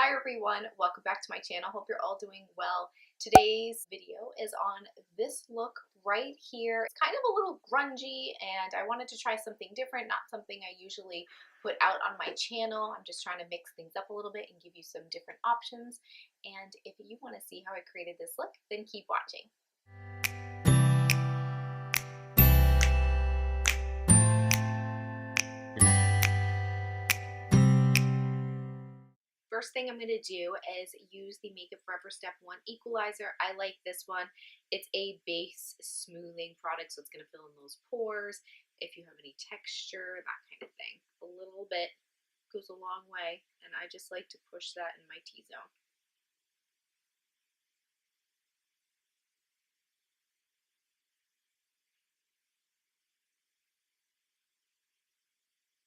Hi everyone, welcome back to my channel. Hope you're all doing well. Today's video is on this look right here. It's kind of a little grungy and I wanted to try something different, not something I usually put out on my channel. I'm just trying to mix things up a little bit and give you some different options. And if you want to see how I created this look, then keep watching. First thing I'm going to do is use the Makeup Forever Step 1 Equalizer. I like this one. It's a base smoothing product, so it's going to fill in those pores. If you have any texture, that kind of thing. A little bit goes a long way, and I just like to push that in my T-zone.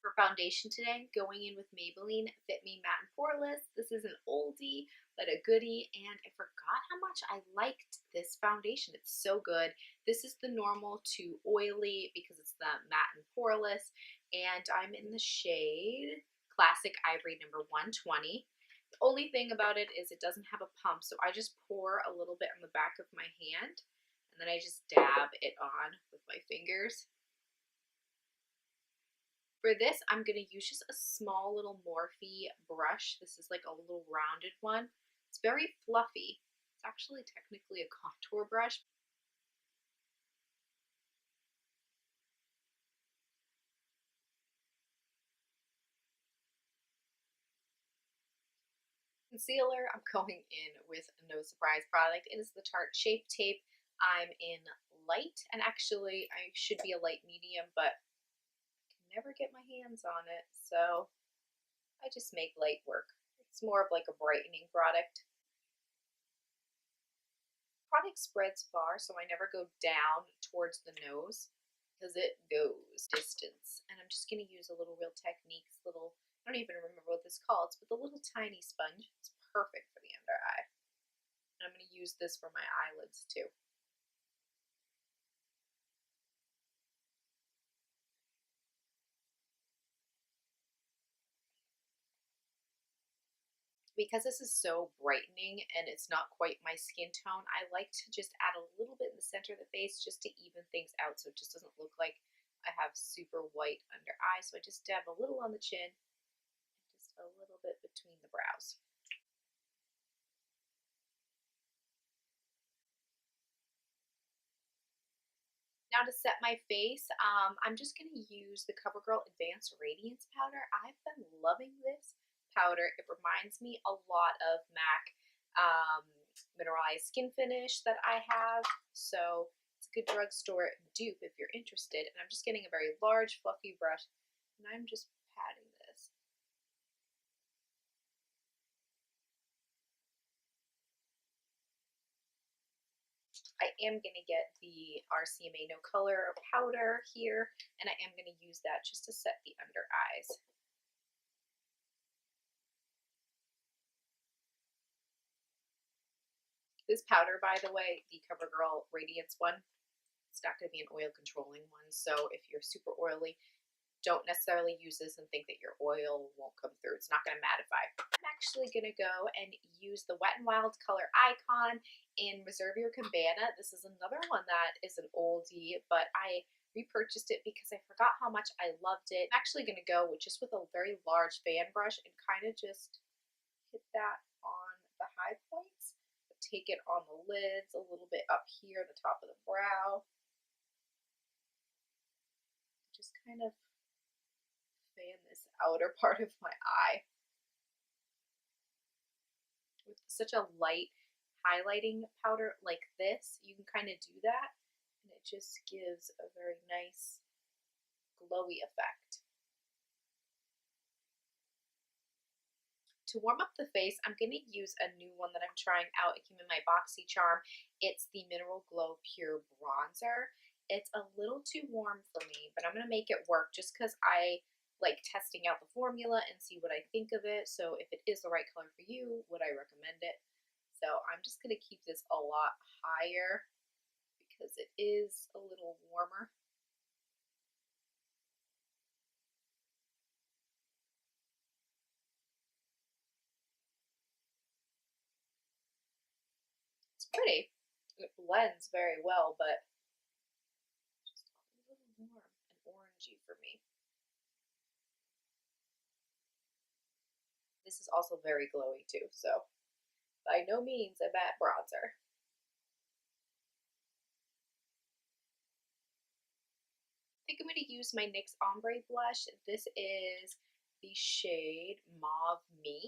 For foundation today, going in with Maybelline Fit Me Matte and Poreless. This is an oldie, but a goodie, and I forgot how much I liked this foundation. It's so good. This is the normal to oily because it's the matte and poreless, and I'm in the shade Classic Ivory number 120. The only thing about it is it doesn't have a pump, so I just pour a little bit on the back of my hand, and then I just dab it on with my fingers. For this, I'm going to use just a small little Morphe brush. This is like a little rounded one. It's very fluffy. It's actually technically a contour brush. Concealer, I'm going in with no surprise product. It is the Tarte Shape Tape. I'm in light, and actually I should be a light medium, but never get my hands on it, so I just make light work. It's more of like a brightening product. Product spreads far, so I never go down towards the nose because it goes distance. And I'm just going to use a little Real Techniques little, I don't even remember what this calls, but the little tiny sponge. It's perfect for the under eye. And I'm going to use this for my eyelids too. Because this is so brightening and it's not quite my skin tone, I like to just add a little bit in the center of the face just to even things out so it just doesn't look like I have super white under eyes. So I just dab a little on the chin and just a little bit between the brows. Now to set my face, I'm just going to use the Covergirl Advanced Radiance Powder. I've been loving this powder. It reminds me a lot of MAC Mineralized Skin Finish that I have, so it's a good drugstore dupe if you're interested. And I'm just getting a very large fluffy brush, and I'm just patting this. I am going to get the RCMA No Color powder here, and I am going to use that just to set the under eyes. This powder, by the way, the CoverGirl Radiance one, it's not going to be an oil controlling one, so if you're super oily, don't necessarily use this and think that your oil won't come through. It's not going to mattify. I'm actually going to go and use the Wet n Wild Color Icon in Reserve Your Cabana. This is another one that is an oldie, but I repurchased it because I forgot how much I loved it. I'm actually going to go with just with a very large fan brush and kind of just hit that on the high points. Take it on the lids, a little bit up here, the top of the brow. Just kind of fan this outer part of my eye. With such a light highlighting powder like this, you can kind of do that, and it just gives a very nice glowy effect. To warm up the face, I'm going to use a new one that I'm trying out. It came in my BoxyCharm. It's the Mineral Glow Pure Bronzer. It's a little too warm for me, but I'm going to make it work just because I like testing out the formula and see what I think of it. So if it is the right color for you, would I recommend it? So I'm just going to keep this a lot higher because it is a little warmer. pretty. It blends very well, but just a little warm and orangey for me. This is also very glowy too, so by no means a bad bronzer. I think I'm going to use my NYX Ombre blush. This is the shade Mauve Me.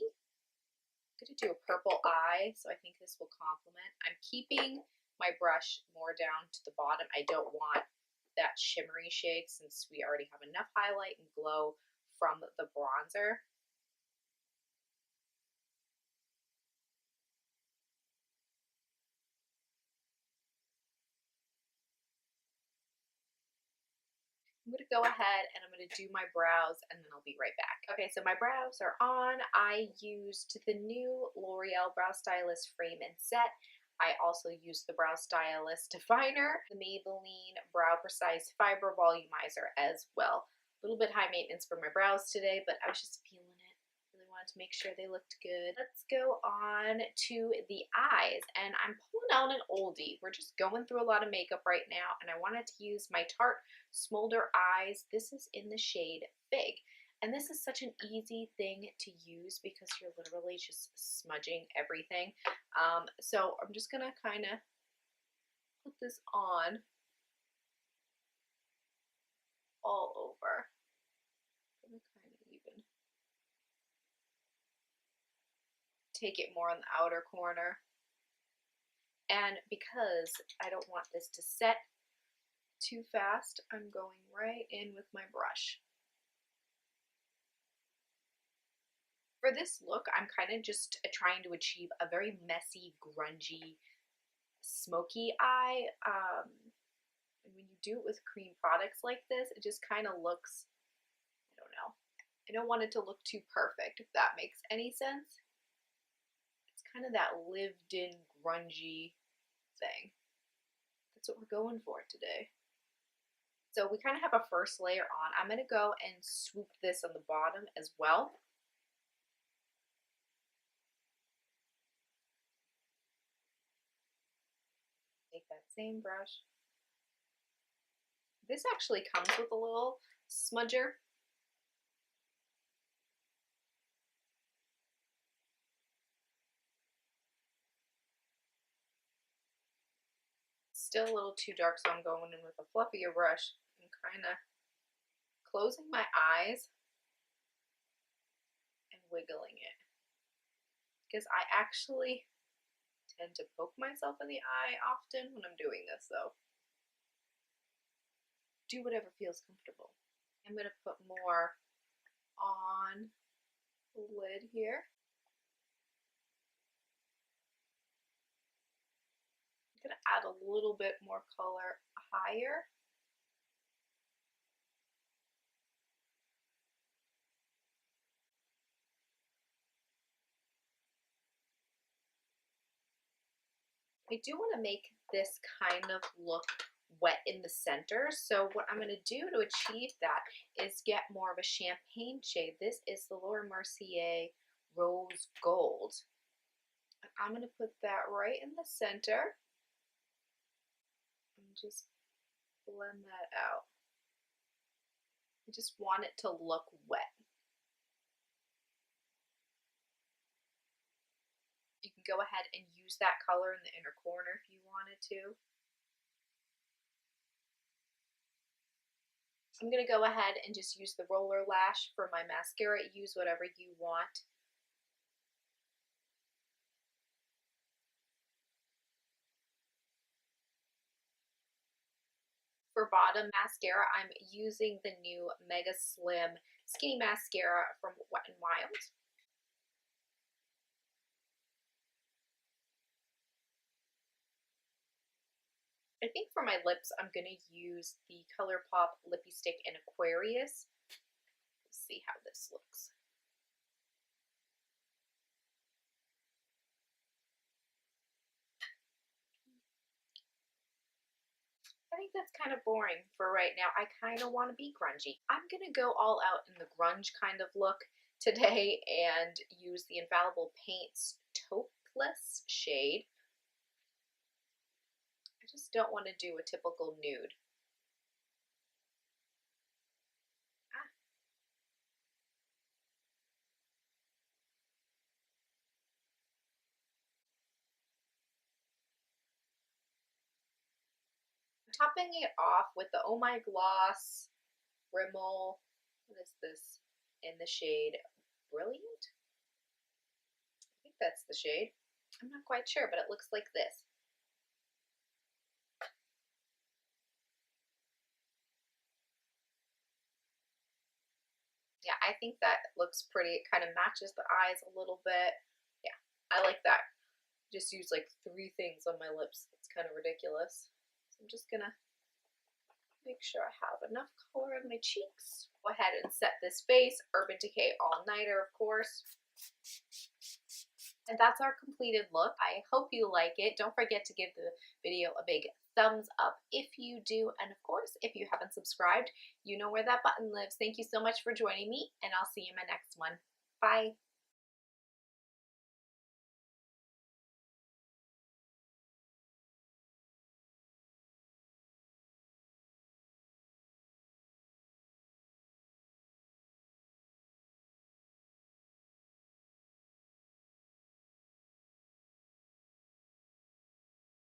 I'm going to do a purple eye, so I think this will complement. I'm keeping my brush more down to the bottom. I don't want that shimmery shade since we already have enough highlight and glow from the bronzer. I'm going to go ahead and I'm going to do my brows and then I'll be right back. Okay, so my brows are on. I used the new L'Oreal Brow Stylist Frame and Set. I also used the Brow Stylist Definer, the Maybelline Brow Precise Fiber Volumizer as well. A little bit high maintenance for my brows today, but I was just feeling it. Really wanted to make sure they looked good. Let's go on to the eyes, and I'm pulling out an oldie. We're just going through a lot of makeup right now, and I wanted to use my Tarte Smolder Eyes. This is in the shade Fig. And this is such an easy thing to use because you're literally just smudging everything. So I'm just going to kind of put this on all over. I'm going to kind of even take it more on the outer corner. And because I don't want this to set too fast, I'm going right in with my brush. For this look, I'm kind of just trying to achieve a very messy, grungy, smoky eye. And when you do it with cream products like this, it just kind of looks, I don't know. I don't want it to look too perfect, if that makes any sense. It's kind of that lived-in, grungy thing. That's what we're going for today. So we kind of have a first layer on. I'm going to go and swoop this on the bottom as well. Take that same brush. This actually comes with a little smudger. Still a little too dark, so I'm going in with a fluffier brush and kind of closing my eyes and wiggling it. Because I actually tend to poke myself in the eye often when I'm doing this, so do whatever feels comfortable. I'm going to put more on the lid here. I'm going to add a little bit more color higher. I do want to make this kind of look wet in the center, so what I'm going to do to achieve that is get more of a champagne shade. This is the Mercier Rose Gold. And I'm going to put that right in the center and just blend that out. I just want it to look wet. You can go ahead and use that color in the inner corner if you wanted to. I'm going to go ahead and just use the roller lash for my mascara. Use whatever you want. For bottom mascara, I'm using the new Mega Slim Skinny Mascara from Wet n Wild. I think for my lips, I'm going to use the ColourPop Lippy Stick in Aquarius. Let's see how this looks. I think that's kind of boring for right now. I kind of want to be grungy. I'm going to go all out in the grunge kind of look today and use the Infallible Paints Taupeless shade. just don't want to do a typical nude. Topping it off with the Oh My Gloss Rimmel, what is this, in the shade Brilliant? I think that's the shade. I'm not quite sure, but it looks like this. Yeah, I think that looks pretty. It kind of matches the eyes a little bit. Yeah, I like that. Just use like 3 things on my lips. It's kind of ridiculous. So I'm just gonna make sure I have enough color in my cheeks. Go ahead and set this face. Urban Decay All Nighter, of course. And that's our completed look. I hope you like it. Don't forget to give the video a big thumbs up if you do. And of course, if you haven't subscribed, you know where that button lives. Thank you so much for joining me, and I'll see you in my next one. Bye.